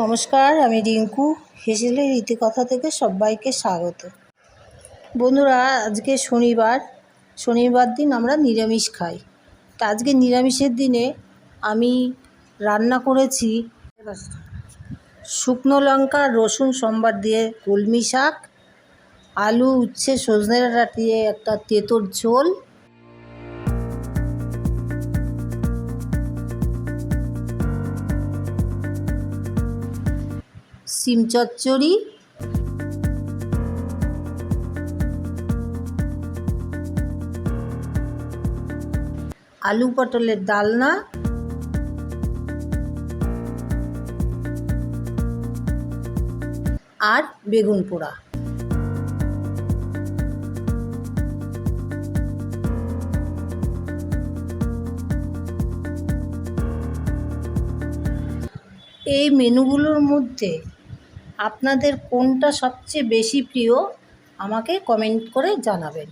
নমস্কার, আমি রিঙ্কু। হেসেলের ইতিকথা থেকে সবাইকে স্বাগত। বন্ধুরা, আজকে শনিবার দিন আমরা নিরামিষ খাই। তা আজকে নিরামিষের দিনে আমি রান্না করেছি শুকনো লঙ্কা রসুন সম্বার দিয়ে কলমি শাক, আলু উচ্ছে সজনে ডাঁটা দিয়ে একটা তেঁতোর ঝোল, সিম চচ্চড়ি, আলু পটলের ডালনা, আর বেগুন পোড়া। এই মেনুগুলোর মধ্যে আপনাদের কোনটা সবচেয়ে বেশি প্রিয় আমাকে কমেন্ট করে জানাবেন।